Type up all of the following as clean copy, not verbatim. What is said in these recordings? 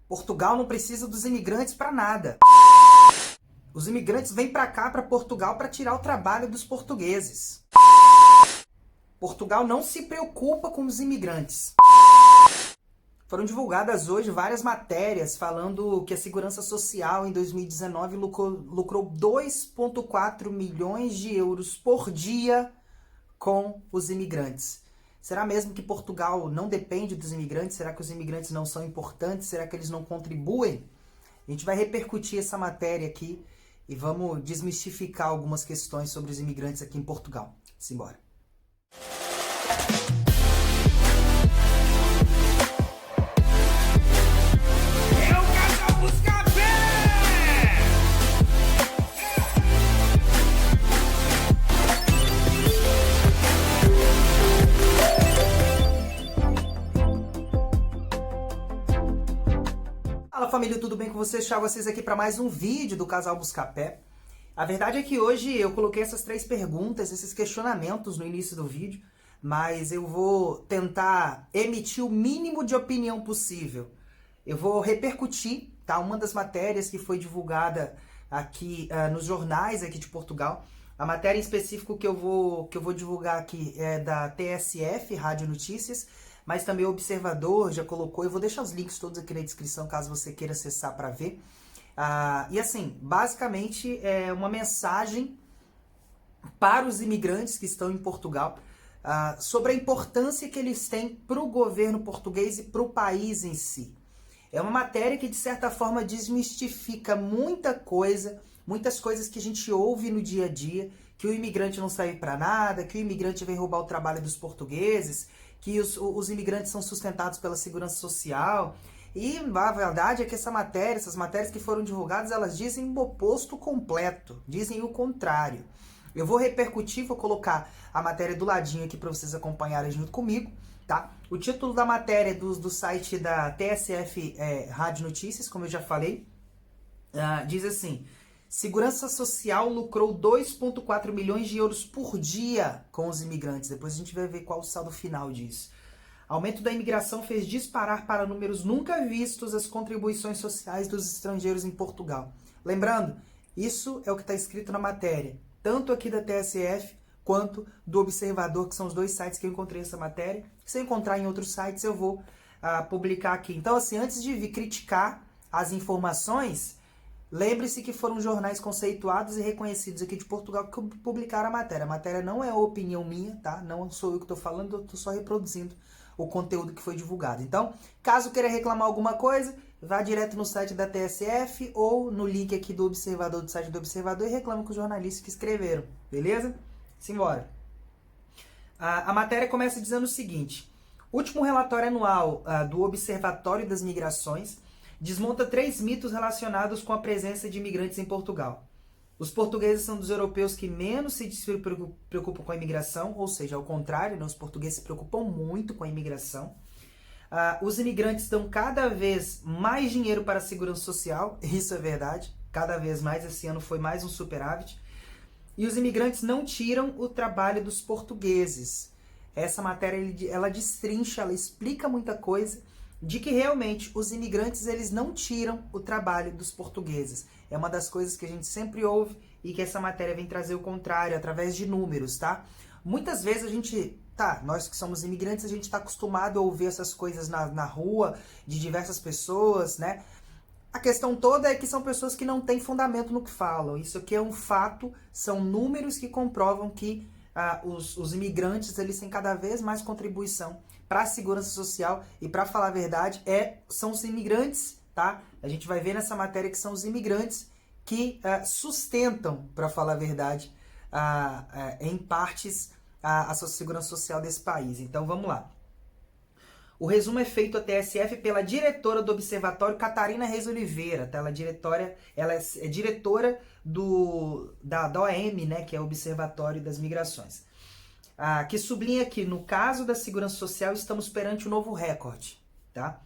Portugal não precisa dos imigrantes para nada. Os imigrantes vêm para cá, para Portugal, para tirar o trabalho dos portugueses. Portugal não se preocupa com os imigrantes. Foram divulgadas hoje várias matérias falando que a Segurança Social em 2019 lucrou 2,4 milhões de euros por dia com os imigrantes. Será mesmo que Portugal não depende dos imigrantes? Será que os imigrantes não são importantes? Será que eles não contribuem? A gente vai repercutir essa matéria aqui e vamos desmistificar algumas questões sobre os imigrantes aqui em Portugal. Simbora. Fala família, tudo bem com vocês? Chamo vocês aqui para mais um vídeo do Casal Buscapé. A verdade é que hoje eu coloquei essas 3 perguntas, esses questionamentos no início do vídeo, mas eu vou tentar emitir o mínimo de opinião possível. Eu vou repercutir, tá? Uma das matérias que foi divulgada aqui nos jornais aqui de Portugal. A matéria em específico que eu vou divulgar aqui é da TSF, Rádio Notícias, mas também o Observador já colocou. Eu vou deixar os links todos aqui na descrição, caso você queira acessar para ver. E assim, basicamente é uma mensagem para os imigrantes que estão em Portugal sobre a importância que eles têm para o governo português e para o país em si. É uma matéria que, de certa forma, desmistifica muitas coisas que a gente ouve no dia a dia, que o imigrante não serve para nada, que o imigrante vem roubar o trabalho dos portugueses, que os imigrantes são sustentados pela Segurança Social. E a verdade é que essas matérias que foram divulgadas, elas dizem o oposto completo, dizem o contrário. Eu vou repercutir, vou colocar a matéria do ladinho aqui para vocês acompanharem junto comigo, tá? O título da matéria do site da TSF Rádio Notícias, como eu já falei, diz assim: Segurança Social lucrou 2,4 milhões de euros por dia com os imigrantes. Depois a gente vai ver qual o saldo final disso. Aumento da imigração fez disparar para números nunca vistos as contribuições sociais dos estrangeiros em Portugal. Lembrando, isso é o que está escrito na matéria, tanto aqui da TSF quanto do Observador, que são os 2 sites que eu encontrei essa matéria. Se eu encontrar em outros sites, eu vou publicar aqui. Então, assim, antes de vir criticar as informações, lembre-se que foram jornais conceituados e reconhecidos aqui de Portugal que publicaram a matéria. A matéria não é a opinião minha, tá? Não sou eu que estou falando, eu estou só reproduzindo o conteúdo que foi divulgado. Então, caso queira reclamar alguma coisa, vá direto no site da TSF ou no link aqui do Observador, do site do Observador, e reclame com os jornalistas que escreveram, beleza? Simbora. A matéria começa dizendo o seguinte: último relatório anual do Observatório das Migrações desmonta 3 mitos relacionados com a presença de imigrantes em Portugal. Os portugueses são dos europeus que menos se preocupam com a imigração, ou seja, ao contrário, né, os portugueses se preocupam muito com a imigração. Os imigrantes dão cada vez mais dinheiro para a Segurança Social, isso é verdade, cada vez mais, esse ano foi mais um superávit. E os imigrantes não tiram o trabalho dos portugueses. Essa matéria, ela destrincha, ela explica muita coisa, de que realmente os imigrantes eles não tiram o trabalho dos portugueses. É uma das coisas que a gente sempre ouve e que essa matéria vem trazer o contrário, através de números, tá? Muitas vezes a gente, nós que somos imigrantes, a gente está acostumado a ouvir essas coisas na rua, de diversas pessoas, né? A questão toda é que são pessoas que não têm fundamento no que falam. Isso aqui é um fato, são números que comprovam que os imigrantes eles têm cada vez mais contribuição para a Segurança Social e, para falar a verdade, são os imigrantes, tá? A gente vai ver nessa matéria que são os imigrantes que sustentam, para falar a verdade, em partes a Segurança Social desse país. Então vamos lá. O resumo é feito à TSF pela diretora do Observatório, Catarina Reis Oliveira. Tá? Ela é diretora da OM, né, que é o Observatório das Migrações. Que sublinha que, no caso da Segurança Social, estamos perante um novo recorde. Tá?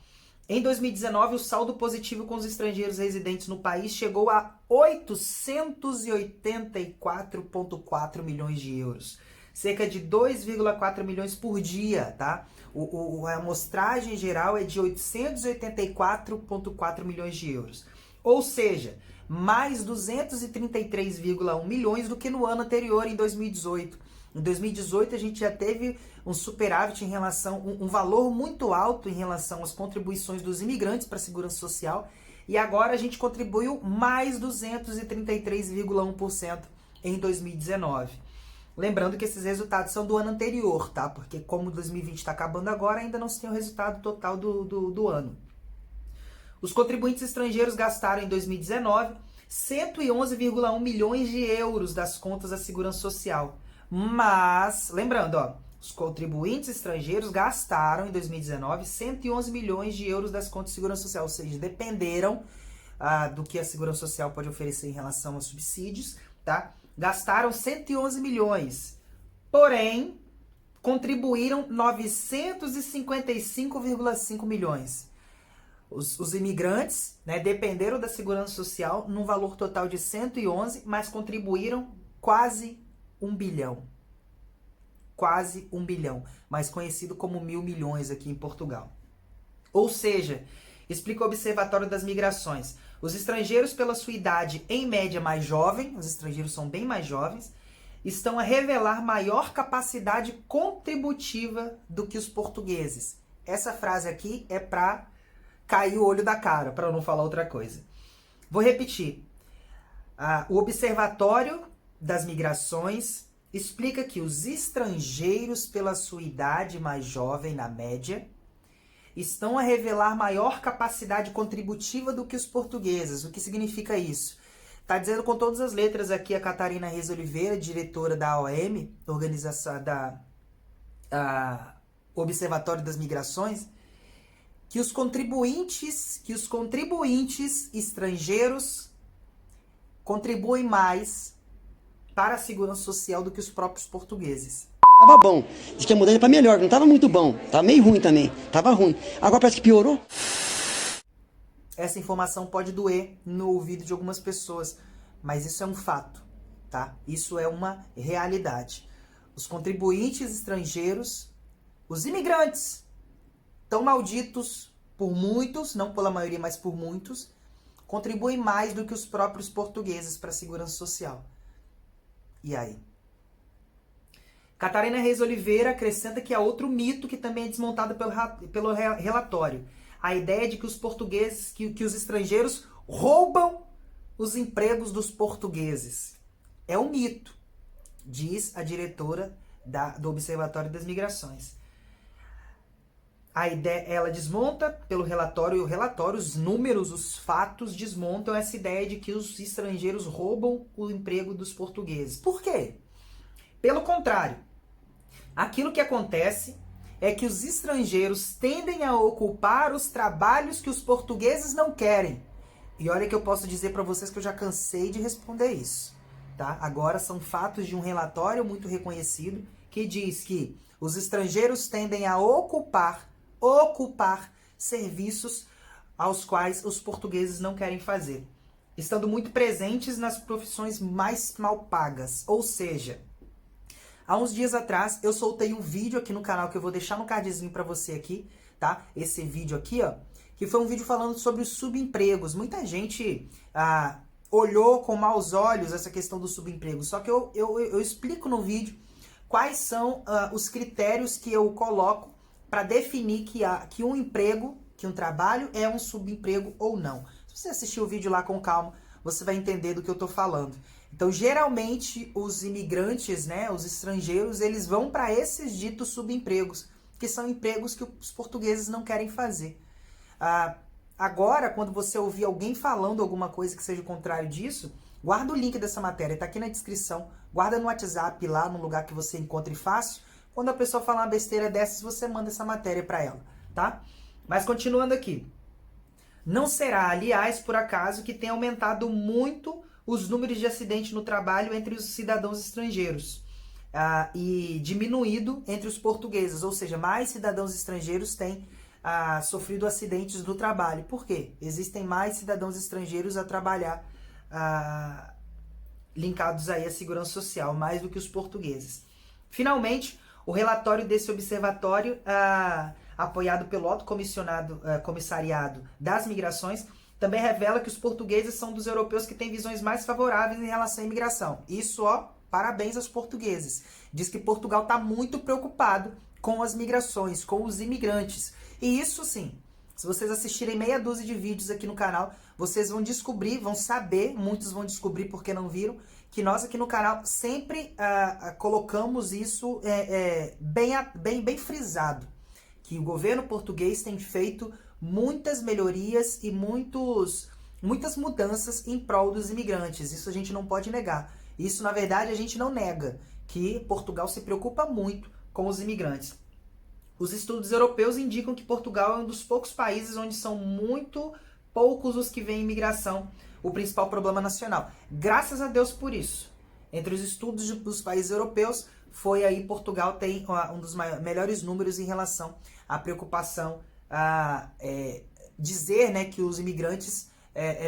Em 2019, o saldo positivo com os estrangeiros residentes no país chegou a 884,4 milhões de euros. cerca de 2,4 milhões por dia, tá? A amostragem geral é de 884,4 milhões de euros. Ou seja, mais 233,1 milhões do que no ano anterior, em 2018. Em 2018, a gente já teve um superávit em relação, um valor muito alto em relação às contribuições dos imigrantes para a Segurança Social, e agora a gente contribuiu mais 233,1% em 2019. Lembrando que esses resultados são do ano anterior, tá? Porque como 2020 está acabando agora, ainda não se tem o resultado total do ano. Os contribuintes estrangeiros gastaram em 2019 111,1 milhões de euros das contas da Segurança Social. Mas, lembrando, ó, os contribuintes estrangeiros gastaram em 2019 111 milhões de euros das contas de Segurança Social, ou seja, dependeram do que a Segurança Social pode oferecer em relação a subsídios, tá? Gastaram 111 milhões, porém, contribuíram 955,5 milhões. Os imigrantes, né, dependeram da Segurança Social num valor total de 111, mas contribuíram quase 1 bilhão. Quase 1 bilhão, mais conhecido como 1.000 milhões aqui em Portugal. Ou seja, explica o Observatório das Migrações, os estrangeiros pela sua idade em média mais jovem, os estrangeiros são bem mais jovens, estão a revelar maior capacidade contributiva do que os portugueses. Essa frase aqui é para cair o olho da cara, para não falar outra coisa. Vou repetir. O Observatório das Migrações explica que os estrangeiros pela sua idade mais jovem, na média, estão a revelar maior capacidade contributiva do que os portugueses. O que significa isso? Está dizendo com todas as letras aqui a Catarina Reis Oliveira, diretora da OM, organização da Observatório das Migrações, que os contribuintes estrangeiros contribuem mais para a Segurança Social do que os próprios portugueses. Tava bom, diz que a mudança é para melhor, não tava muito bom, tava meio ruim também, tava ruim. Agora parece que piorou. Essa informação pode doer no ouvido de algumas pessoas, mas isso é um fato, tá? Isso é uma realidade. Os contribuintes estrangeiros, os imigrantes, tão malditos por muitos, não pela maioria, mas por muitos, contribuem mais do que os próprios portugueses para a Segurança Social. E aí? Catarina Reis Oliveira acrescenta que há outro mito que também é desmontado pelo relatório. A ideia de que os portugueses, que os estrangeiros roubam os empregos dos portugueses. É um mito, diz a diretora do Observatório das Migrações. A ideia, ela desmonta pelo relatório, e o relatório, os números, os fatos desmontam essa ideia de que os estrangeiros roubam o emprego dos portugueses. Por quê? Pelo contrário, aquilo que acontece é que os estrangeiros tendem a ocupar os trabalhos que os portugueses não querem. E olha que eu posso dizer para vocês que eu já cansei de responder isso, tá? Agora são fatos de um relatório muito reconhecido que diz que os estrangeiros tendem a ocupar serviços aos quais os portugueses não querem fazer, estando muito presentes nas profissões mais mal pagas. Ou seja, há uns dias atrás eu soltei um vídeo aqui no canal que eu vou deixar no cardzinho para você aqui, tá? Esse vídeo aqui, ó, que foi um vídeo falando sobre os subempregos. Muita gente olhou com maus olhos essa questão do subemprego, só que eu explico no vídeo quais são os critérios que eu coloco para definir que um emprego, que um trabalho é um subemprego ou não. Se você assistir o vídeo lá com calma, você vai entender do que eu estou falando. Então, geralmente, os imigrantes, né, os estrangeiros, eles vão para esses ditos subempregos, que são empregos que os portugueses não querem fazer. Agora, quando você ouvir alguém falando alguma coisa que seja o contrário disso, guarda o link dessa matéria, está aqui na descrição, guarda no WhatsApp lá, no lugar que você encontre fácil. Quando a pessoa falar uma besteira dessas, você manda essa matéria para ela, tá? Mas continuando aqui. Não será, aliás, por acaso, que tem aumentado muito os números de acidentes no trabalho entre os cidadãos estrangeiros e diminuído entre os portugueses, ou seja, mais cidadãos estrangeiros têm sofrido acidentes no trabalho. Por quê? Existem mais cidadãos estrangeiros a trabalhar linkados aí à segurança social, mais do que os portugueses. Finalmente, o relatório desse observatório, apoiado pelo Alto Comissariado das Migrações, também revela que os portugueses são dos europeus que têm visões mais favoráveis em relação à imigração. Isso, parabéns aos portugueses. Diz que Portugal está muito preocupado com as migrações, com os imigrantes. E isso sim, se vocês assistirem meia dúzia de vídeos aqui no canal, vocês vão descobrir, vão saber, muitos vão descobrir porque não viram, que nós aqui no canal sempre colocamos isso bem frisado. Que o governo português tem feito muitas melhorias e muitas mudanças em prol dos imigrantes. Isso a gente não pode negar. Isso, na verdade, a gente não nega, que Portugal se preocupa muito com os imigrantes. Os estudos europeus indicam que Portugal é um dos poucos países onde são muito poucos os que veem imigração, o principal problema nacional. Graças a Deus por isso. Entre os estudos dos países europeus, foi aí Portugal tem um dos melhores números em relação à preocupação, dizer, né, que os imigrantes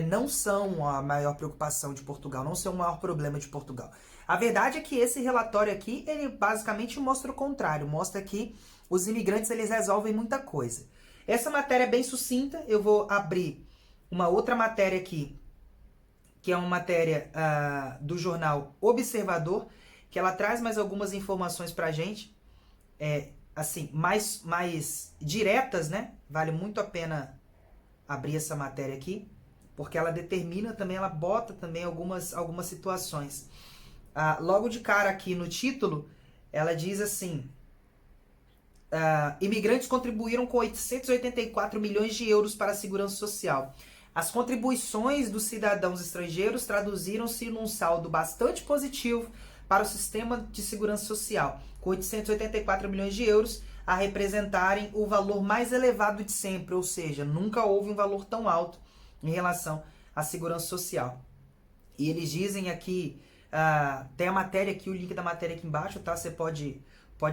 não são a maior preocupação de Portugal, não são o maior problema de Portugal. A verdade é que esse relatório aqui, ele basicamente mostra o contrário, mostra que os imigrantes eles resolvem muita coisa. Essa matéria é bem sucinta, eu vou abrir uma outra matéria aqui, que é uma matéria do jornal Observador, que ela traz mais algumas informações pra gente, assim, mais diretas, né? Vale muito a pena abrir essa matéria aqui, porque ela determina também, ela bota também algumas situações. Logo de cara aqui no título, ela diz assim: imigrantes contribuíram com 884 milhões de euros para a segurança social. As contribuições dos cidadãos estrangeiros traduziram-se num saldo bastante positivo para o sistema de segurança social, com 884 milhões de euros a representarem o valor mais elevado de sempre, ou seja, nunca houve um valor tão alto em relação à segurança social. E eles dizem aqui, tem a matéria aqui, o link da matéria aqui embaixo, tá? Você pode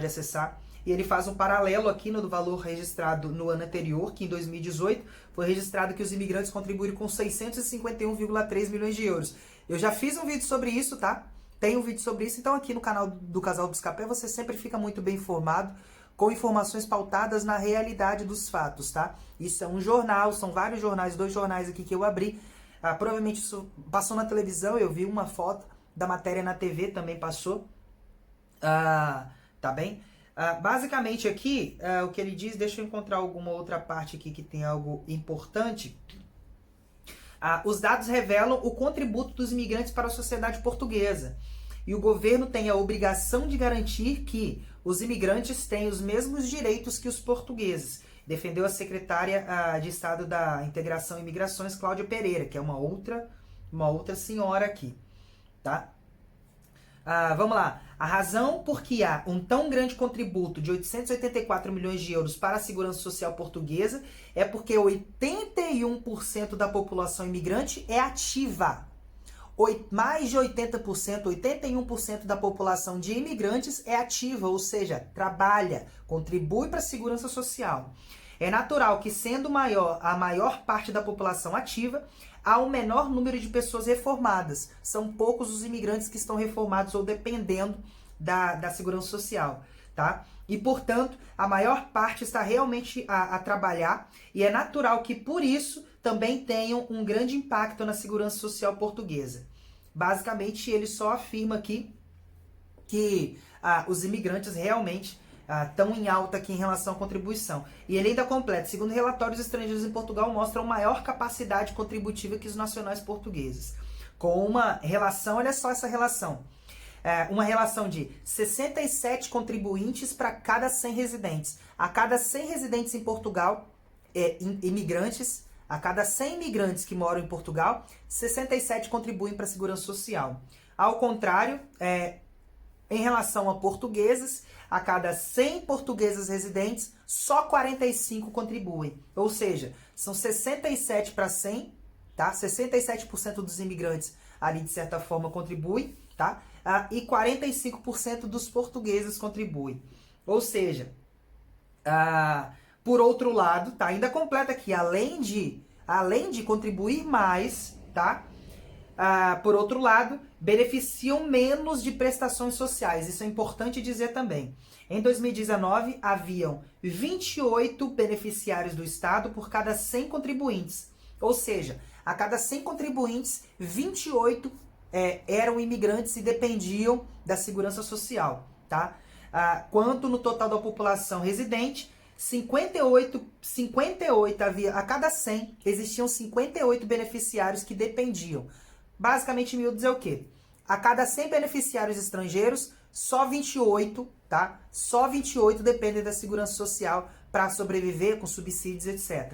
acessar. E ele faz um paralelo aqui no valor registrado no ano anterior, que em 2018 foi registrado que os imigrantes contribuíram com 651,3 milhões de euros. Eu já fiz um vídeo sobre isso, tá? Tem um vídeo sobre isso, então aqui no canal do Casal Buscapé você sempre fica muito bem informado, com informações pautadas na realidade dos fatos, tá? Isso é um jornal, são vários jornais, 2 jornais aqui que eu abri. Provavelmente isso passou na televisão, eu vi uma foto da matéria na TV, também passou. Tá bem? Basicamente aqui, o que ele diz, deixa eu encontrar alguma outra parte aqui que tem algo importante. Os dados revelam o contributo dos imigrantes para a sociedade portuguesa. E o governo tem a obrigação de garantir que os imigrantes têm os mesmos direitos que os portugueses. Defendeu a secretária de Estado da Integração e Migrações, Cláudia Pereira, que é uma outra senhora aqui, tá? Vamos lá. A razão por que há um tão grande contributo de 884 milhões de euros para a segurança social portuguesa é porque 81% da população imigrante é ativa. Mais de 80%, 81% da população de imigrantes é ativa, ou seja, trabalha, contribui para a segurança social. É natural que, sendo a maior parte da população ativa, há um menor número de pessoas reformadas. São poucos os imigrantes que estão reformados ou dependendo da segurança social, tá? E, portanto, a maior parte está realmente a trabalhar e é natural que, por isso, também tenham um grande impacto na segurança social portuguesa. Basicamente, ele só afirma aqui que os imigrantes realmente estão em alta aqui em relação à contribuição. E ele ainda completa: segundo relatórios, estrangeiros em Portugal mostram maior capacidade contributiva que os nacionais portugueses. Com uma relação, olha só essa relação. Uma relação de 67 contribuintes para cada 100 residentes. A cada 100 residentes em Portugal, imigrantes, a cada 100 imigrantes que moram em Portugal, 67 contribuem para a segurança social. Ao contrário, em relação a portugueses, a cada 100 portugueses residentes, só 45 contribuem. Ou seja, são 67 para 100, tá? 67% dos imigrantes ali, de certa forma, contribuem, tá? E 45% dos portugueses contribuem. Ou seja, por outro lado, tá? Ainda completa aqui, além de contribuir mais, tá? por outro lado, beneficiam menos de prestações sociais. Isso é importante dizer também. Em 2019, haviam 28 beneficiários do Estado por cada 100 contribuintes. Ou seja, a cada 100 contribuintes, 28 eram imigrantes e dependiam da segurança social, tá? Quanto no total da população residente, 58 havia, a cada 100 existiam 58 beneficiários que dependiam. Basicamente, miúdos é o quê? A cada 100 beneficiários estrangeiros, só 28, tá? Só 28 dependem da segurança social para sobreviver com subsídios, etc.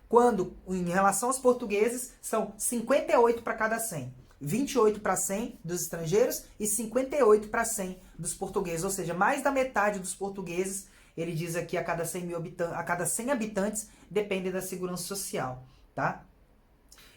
Quando, em relação aos portugueses, são 58 para cada 100. 28 para 100 dos estrangeiros e 58 para 100 dos portugueses. Ou seja, mais da metade dos portugueses, ele diz aqui, a cada 100 habitantes, dependem da segurança social, tá?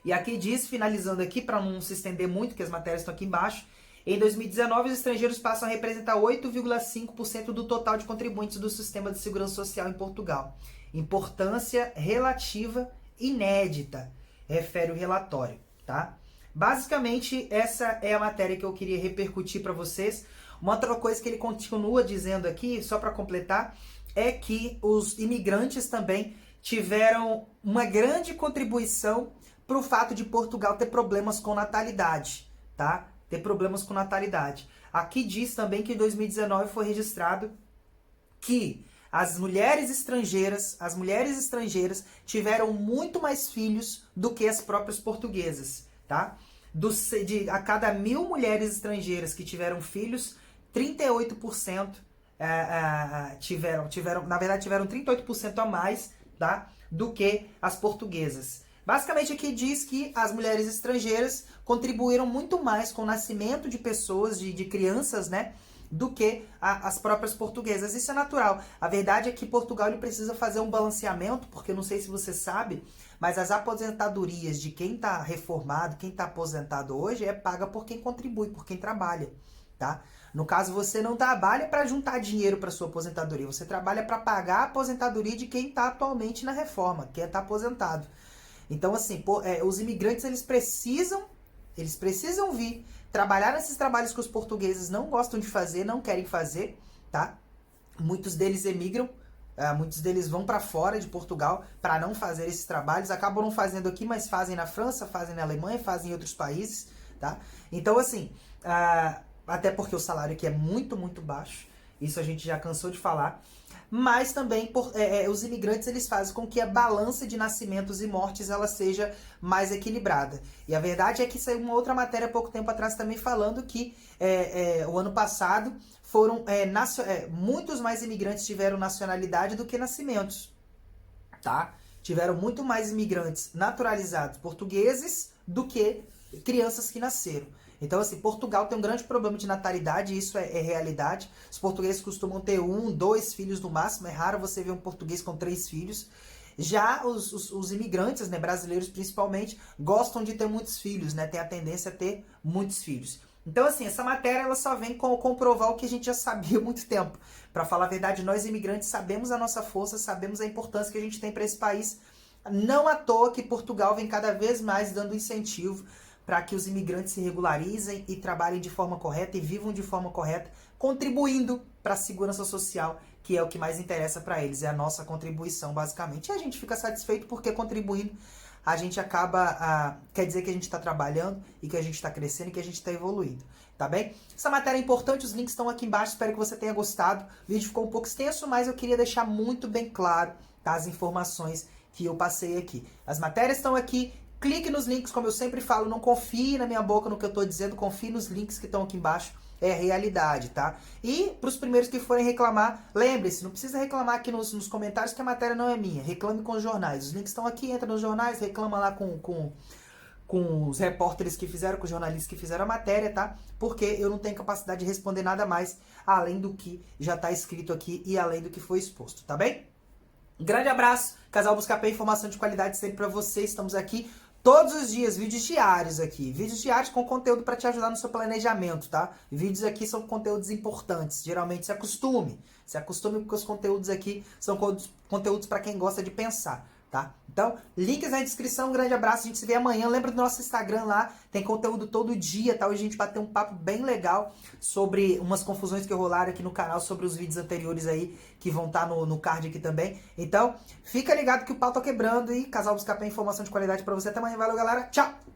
E aqui diz, finalizando aqui, para não se estender muito, que as matérias estão aqui embaixo, em 2019, os estrangeiros passam a representar 8,5% do total de contribuintes do sistema de segurança social em Portugal. Importância relativa inédita, refere o relatório, tá? Basicamente, essa é a matéria que eu queria repercutir para vocês. Uma outra coisa que ele continua dizendo aqui, só para completar, é que os imigrantes também tiveram uma grande contribuição para o fato de Portugal ter problemas com natalidade, tá? Ter problemas com natalidade. Aqui diz também que em 2019 foi registrado que as mulheres estrangeiras tiveram muito mais filhos do que as próprias portuguesas, tá? A cada 1.000 mulheres estrangeiras que tiveram filhos, 38% tiveram 38% a mais, tá? Do que as portuguesas. Basicamente aqui diz que as mulheres estrangeiras contribuíram muito mais com o nascimento de pessoas, de crianças, né? Do que as próprias portuguesas. Isso é natural. A verdade é que Portugal ele precisa fazer um balanceamento, porque eu não sei se você sabe, mas as aposentadorias de quem está reformado, quem está aposentado hoje, é paga por quem contribui, por quem trabalha, tá? No caso, você não trabalha para juntar dinheiro para sua aposentadoria, você trabalha para pagar a aposentadoria de quem está atualmente na reforma, quem está aposentado. Então, assim, os imigrantes, eles precisam vir trabalhar nesses trabalhos que os portugueses não gostam de fazer, não querem fazer, tá? Muitos deles emigram, muitos deles vão para fora de Portugal para não fazer esses trabalhos, acabam não fazendo aqui, mas fazem na França, fazem na Alemanha, fazem em outros países, tá? Então, assim, até porque o salário aqui é muito, muito baixo, isso a gente já cansou de falar, mas também os imigrantes eles fazem com que a balança de nascimentos e mortes ela seja mais equilibrada. E a verdade é que saiu uma outra matéria há pouco tempo atrás também falando que o ano passado foram muitos mais imigrantes tiveram nacionalidade do que nascimentos, tá? Tiveram muito mais imigrantes naturalizados portugueses do que crianças que nasceram. Então, assim, Portugal tem um grande problema de natalidade, isso é realidade. Os portugueses costumam ter 1, 2 filhos no máximo, é raro você ver um português com 3 filhos. Já os imigrantes, né, brasileiros principalmente, gostam de ter muitos filhos, né, tem a tendência a ter muitos filhos. Então, assim, essa matéria ela só vem comprovar o que a gente já sabia há muito tempo. Para falar a verdade, nós imigrantes sabemos a nossa força, sabemos a importância que a gente tem para esse país. Não à toa que Portugal vem cada vez mais dando incentivo para que os imigrantes se regularizem e trabalhem de forma correta e vivam de forma correta, contribuindo para a segurança social, que é o que mais interessa para eles, é a nossa contribuição, basicamente. E a gente fica satisfeito porque contribuindo, a gente acaba, quer dizer que a gente está trabalhando e que a gente está crescendo e que a gente está evoluindo, tá bem? Essa matéria é importante, os links estão aqui embaixo, espero que você tenha gostado. O vídeo ficou um pouco extenso, mas eu queria deixar muito bem claro, tá, as informações que eu passei aqui. As matérias estão aqui. Clique nos links, como eu sempre falo, não confie na minha boca no que eu estou dizendo, confie nos links que estão aqui embaixo, é a realidade, tá? E para os primeiros que forem reclamar, lembre-se, não precisa reclamar aqui nos comentários que a matéria não é minha, reclame com os jornais, os links estão aqui, entra nos jornais, reclama lá com os repórteres que fizeram, com os jornalistas que fizeram a matéria, tá? Porque eu não tenho capacidade de responder nada mais, além do que já está escrito aqui e além do que foi exposto, tá bem? Um grande abraço, Casal Buscapé, informação de qualidade sempre para você, estamos aqui todos os dias, vídeos diários aqui. Vídeos diários com conteúdo para te ajudar no seu planejamento, tá? Vídeos aqui são conteúdos importantes. Geralmente se acostume. Se acostume porque os conteúdos aqui são conteúdos para quem gosta de pensar. tá? Então, links na descrição, um grande abraço, a gente se vê amanhã. Lembra do nosso Instagram lá, tem conteúdo todo dia, tá? Hoje a gente bateu um papo bem legal sobre umas confusões que rolaram aqui no canal, sobre os vídeos anteriores aí, que vão estar no card aqui também. Então, fica ligado que o pau tá quebrando e Casal Buscapé, informação de qualidade pra você. Até amanhã, valeu galera, tchau!